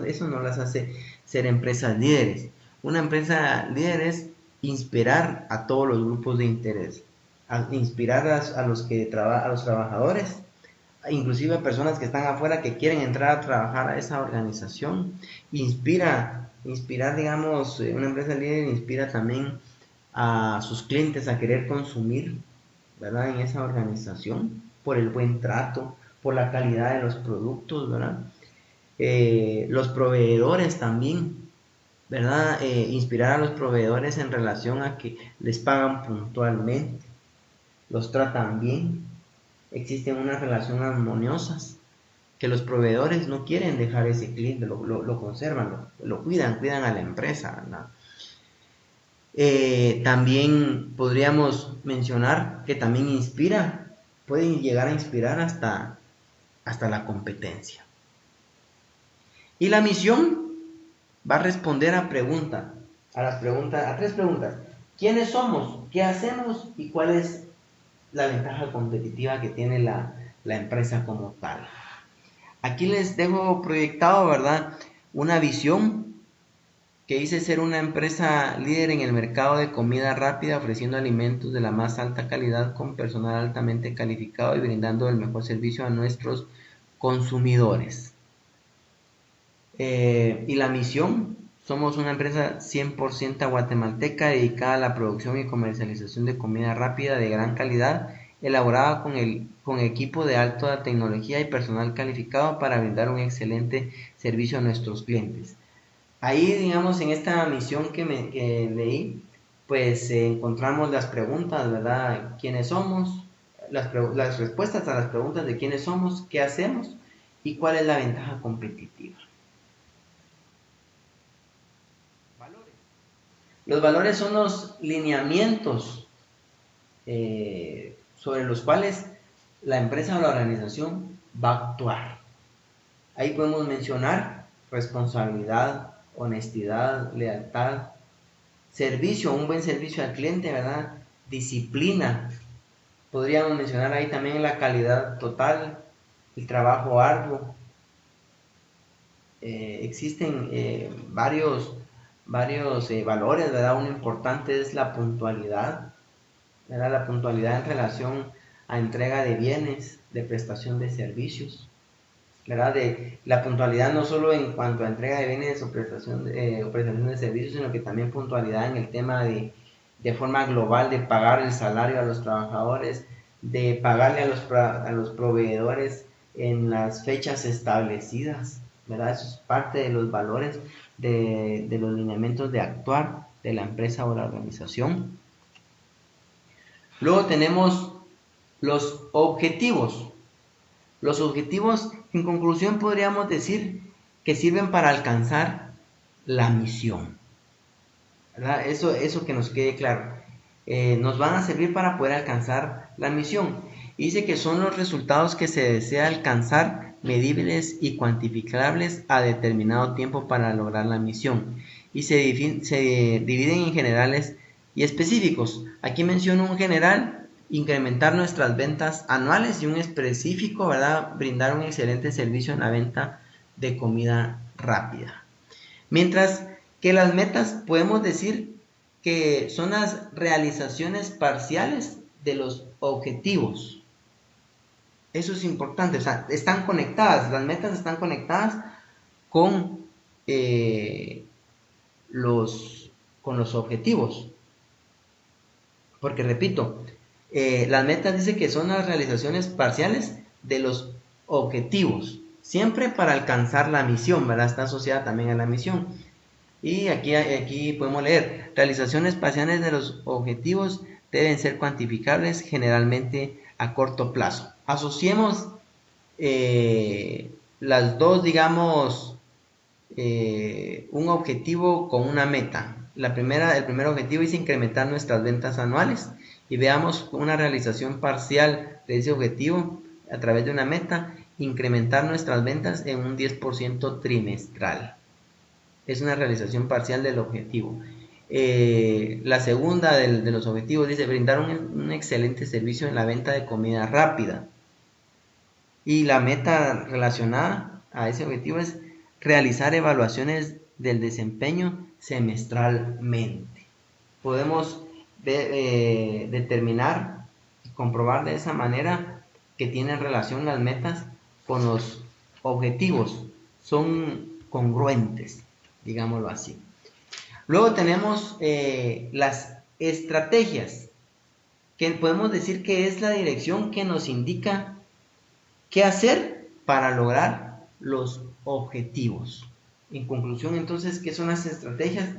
eso no las hace ser empresas líderes. Una empresa líder es inspirar a todos los grupos de interés, inspirar a los a los trabajadores, inclusive a personas que están afuera que quieren entrar a trabajar a esa organización. Inspirar, digamos, una empresa líder inspira también a sus clientes a querer consumir, ¿verdad? En esa organización, por el buen trato, por la calidad de los productos, ¿verdad? Los proveedores también, ¿verdad? Inspirar a los proveedores en relación a que les pagan puntualmente, los tratan bien, existen unas relaciones armoniosas, que los proveedores no quieren dejar ese cliente, lo conservan, lo cuidan a la empresa, ¿verdad? También podríamos mencionar que también pueden llegar a inspirar hasta la competencia. Y la misión va a responder a tres preguntas. ¿Quiénes somos? ¿Qué hacemos? ¿Y cuál es la ventaja competitiva que tiene la empresa como tal? Aquí les dejo proyectado, ¿verdad? Una visión que dice ser una empresa líder en el mercado de comida rápida, ofreciendo alimentos de la más alta calidad con personal altamente calificado y brindando el mejor servicio a nuestros consumidores. Y la misión, somos una empresa 100% guatemalteca dedicada a la producción y comercialización de comida rápida de gran calidad, elaborada con equipo de alta tecnología y personal calificado para brindar un excelente servicio a nuestros clientes. Ahí, digamos, en esta misión que leí, pues encontramos las preguntas, ¿verdad? ¿Quiénes somos? Las respuestas a las preguntas de quiénes somos, qué hacemos y cuál es la ventaja competitiva. Los valores son los lineamientos sobre los cuales la empresa o la organización va a actuar. Ahí podemos mencionar responsabilidad, honestidad, lealtad, servicio, un buen servicio al cliente, ¿verdad? Disciplina. Podríamos mencionar ahí también la calidad total, el trabajo arduo. Existen varios valores, ¿verdad? Uno importante es la puntualidad, ¿verdad? La puntualidad en relación a entrega de bienes, de prestación de servicios, ¿verdad? La puntualidad no solo en cuanto a entrega de bienes o prestación de servicios, sino que también puntualidad en el tema de forma global de pagar el salario a los trabajadores, de pagarle a los proveedores en las fechas establecidas, ¿verdad? Eso es parte de los valores de los lineamientos de actuar de la empresa o la organización. Luego tenemos los objetivos. Los objetivos, en conclusión, podríamos decir que sirven para alcanzar la misión, ¿verdad? Eso que nos quede claro. Nos van a servir para poder alcanzar la misión. Dice que son los resultados que se desea alcanzar, medibles y cuantificables a determinado tiempo para lograr la misión. Y se dividen en generales y específicos. Aquí menciono un general: incrementar nuestras ventas anuales, y un específico, ¿verdad? Brindar un excelente servicio en la venta de comida rápida. Mientras que las metas podemos decir que son las realizaciones parciales de los objetivos. Eso es importante, o sea, están conectadas, las metas están conectadas con, con los objetivos. Porque repito, las metas dice que son las realizaciones parciales de los objetivos, siempre para alcanzar la misión, ¿verdad? Está asociada también a la misión. Y aquí podemos leer: realizaciones parciales de los objetivos deben ser cuantificables generalmente a corto plazo. Asociemos las dos, digamos, un objetivo con una meta. El primer objetivo es incrementar nuestras ventas anuales y veamos una realización parcial de ese objetivo a través de una meta, incrementar nuestras ventas en un 10% trimestral. Es una realización parcial del objetivo. La segunda de los objetivos dice brindar un excelente servicio en la venta de comida rápida. Y la meta relacionada a ese objetivo es realizar evaluaciones del desempeño semestralmente. Podemos determinar y comprobar de esa manera que tienen relación las metas con los objetivos. Son congruentes, digámoslo así. Luego tenemos las estrategias, que podemos decir que es la dirección que nos indica qué hacer para lograr los objetivos. En conclusión, entonces, ¿qué son las estrategias?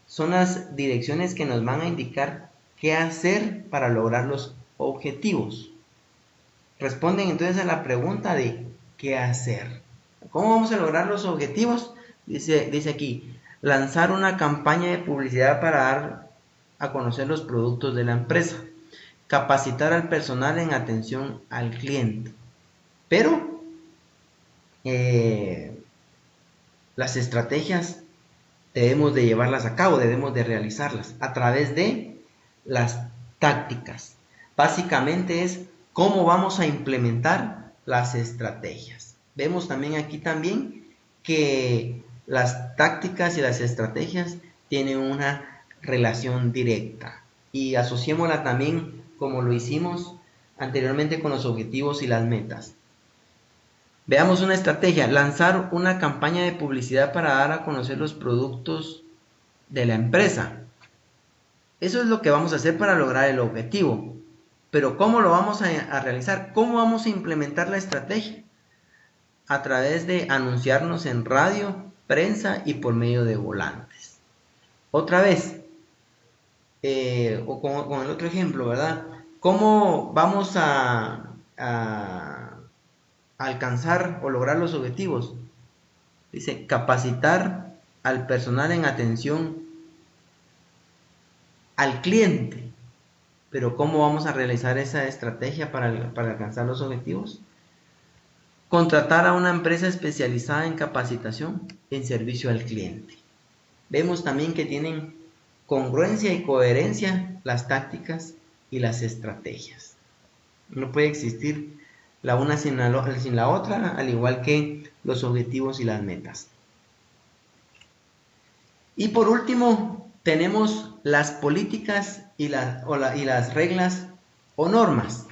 Son las direcciones que nos van a indicar qué hacer para lograr los objetivos. Responden entonces a la pregunta de ¿qué hacer? ¿Cómo vamos a lograr los objetivos? Dice aquí, lanzar una campaña de publicidad para dar a conocer los productos de la empresa, capacitar al personal en atención al cliente. Pero las estrategias debemos de llevarlas a cabo, debemos de realizarlas a través de las tácticas. Básicamente es cómo vamos a implementar las estrategias. Vemos también aquí que las tácticas y las estrategias tienen una relación directa y asociémosla también como lo hicimos anteriormente con los objetivos y las metas. Veamos una estrategia, lanzar una campaña de publicidad para dar a conocer los productos de la empresa. Eso es lo que vamos a hacer para lograr el objetivo. Pero ¿cómo lo vamos a realizar? ¿Cómo vamos a implementar la estrategia? A través de anunciarnos en radio, prensa y por medio de volantes. Otra vez, o con el otro ejemplo, ¿verdad? ¿Cómo vamos a alcanzar o lograr los objetivos? Dice, capacitar al personal en atención al cliente. Pero ¿cómo vamos a realizar esa estrategia para alcanzar los objetivos? Contratar a una empresa especializada en capacitación en servicio al cliente. Vemos también que tienen congruencia y coherencia las tácticas y las estrategias. No puede existir la una sin la otra, al igual que los objetivos y las metas. Y por último, tenemos las políticas y las reglas o normas.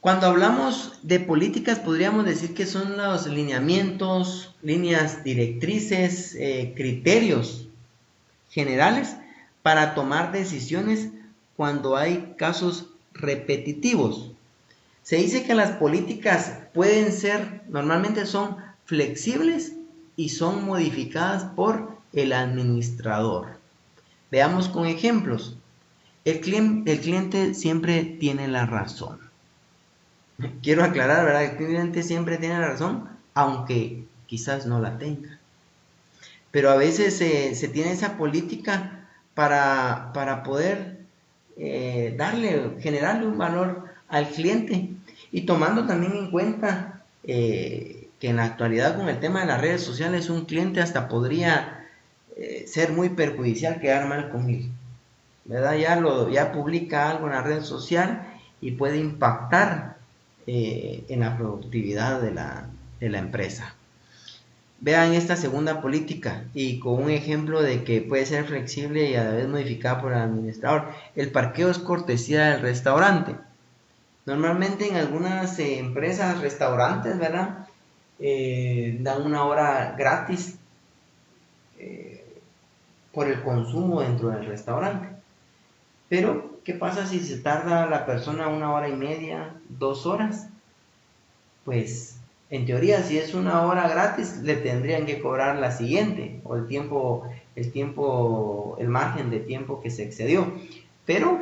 Cuando hablamos de políticas, podríamos decir que son los lineamientos, líneas directrices, criterios generales para tomar decisiones cuando hay casos repetitivos. Se dice que las políticas normalmente son flexibles y son modificadas por el administrador. Veamos con ejemplos. El cliente siempre tiene la razón. Quiero aclarar, ¿verdad? El cliente siempre tiene la razón, aunque quizás no la tenga. Pero a veces se tiene esa política para poder generarle un valor al cliente. Y tomando también en cuenta que en la actualidad con el tema de las redes sociales un cliente hasta podría ser muy perjudicial, quedar mal con él, ¿verdad? Ya publica algo en la red social y puede impactar en la productividad de la empresa. Vean esta segunda política y con un ejemplo de que puede ser flexible y a la vez modificada por el administrador. El parqueo es cortesía del restaurante. Normalmente en algunas empresas, restaurantes, ¿verdad? Dan una hora gratis por el consumo dentro del restaurante. Pero, ¿qué pasa si se tarda la persona 1 hora y media, 2 horas? Pues, en teoría, si es 1 hora gratis, le tendrían que cobrar la siguiente, o el margen de tiempo que se excedió. Pero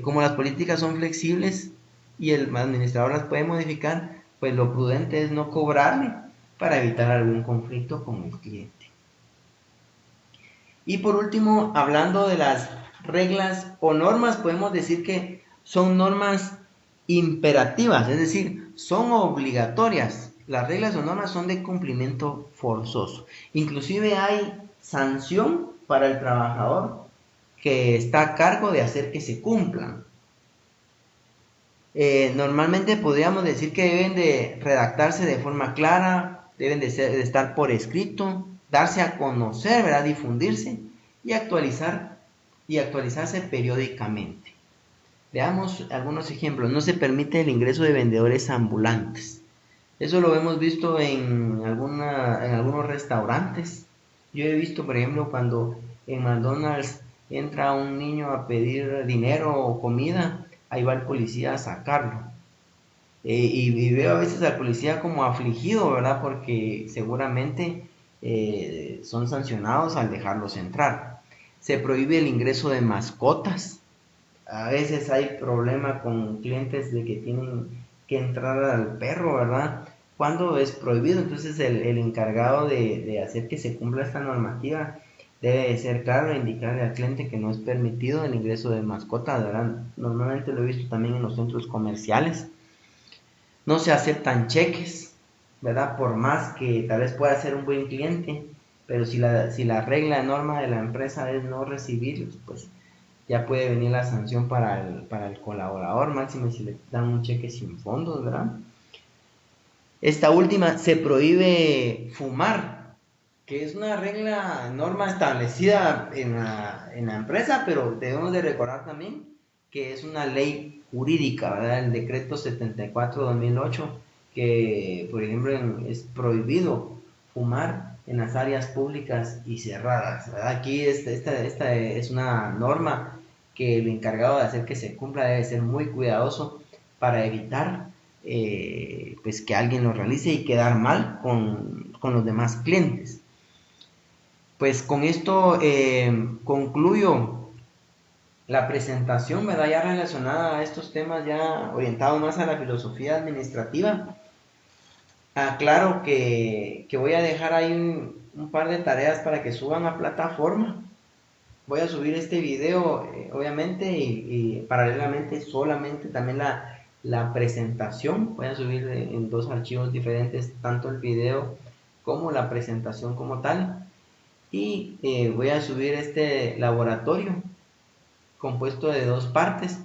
como las políticas son flexibles y el administrador las puede modificar, pues lo prudente es no cobrarle para evitar algún conflicto con el cliente. Y por último, hablando de las reglas o normas, podemos decir que son normas imperativas, es decir, son obligatorias. Las reglas o normas son de cumplimiento forzoso. Inclusive hay sanción para el trabajador que está a cargo de hacer que se cumplan. Normalmente podríamos decir que deben de redactarse de forma clara, deben de estar por escrito, darse a conocer, ¿verdad? Difundirse y actualizarse periódicamente. Veamos algunos ejemplos. No se permite el ingreso de vendedores ambulantes. Eso lo hemos visto en algunos restaurantes. Yo he visto, por ejemplo, cuando en McDonald's entra un niño a pedir dinero o comida, ahí va el policía a sacarlo. Y veo a veces al policía como afligido, ¿verdad? Porque seguramente son sancionados al dejarlos entrar. Se prohíbe el ingreso de mascotas. A veces hay problema con clientes de que tienen que entrar al perro, ¿verdad? Cuando es prohibido, entonces el encargado de hacer que se cumpla esta normativa debe ser claro e indicarle al cliente que no es permitido el ingreso de mascotas, ¿verdad? Normalmente lo he visto también en los centros comerciales. No se aceptan cheques, ¿verdad? Por más que tal vez pueda ser un buen cliente, pero si la regla norma de la empresa es no recibirlos, pues ya puede venir la sanción para el colaborador, máximo si le dan un cheque sin fondos, ¿verdad? Esta última, se prohíbe fumar, que es una regla, norma establecida en la empresa, pero debemos de recordar también que es una ley jurídica, ¿verdad? El decreto 74/2008, que por ejemplo es prohibido fumar en las áreas públicas y cerradas, ¿verdad? Aquí esta es una norma que el encargado de hacer que se cumpla debe ser muy cuidadoso para evitar pues que alguien lo realice y quedar mal con los demás clientes. Pues con esto concluyo la presentación, ¿verdad? Ya relacionada a estos temas, ya orientado más a la filosofía administrativa. Aclaro que voy a dejar ahí un par de tareas para que suban a plataforma. Voy a subir este video, obviamente, y paralelamente solamente también la presentación. Voy a subir en dos archivos diferentes, tanto el video como la presentación como tal. Y voy a subir este laboratorio compuesto de dos partes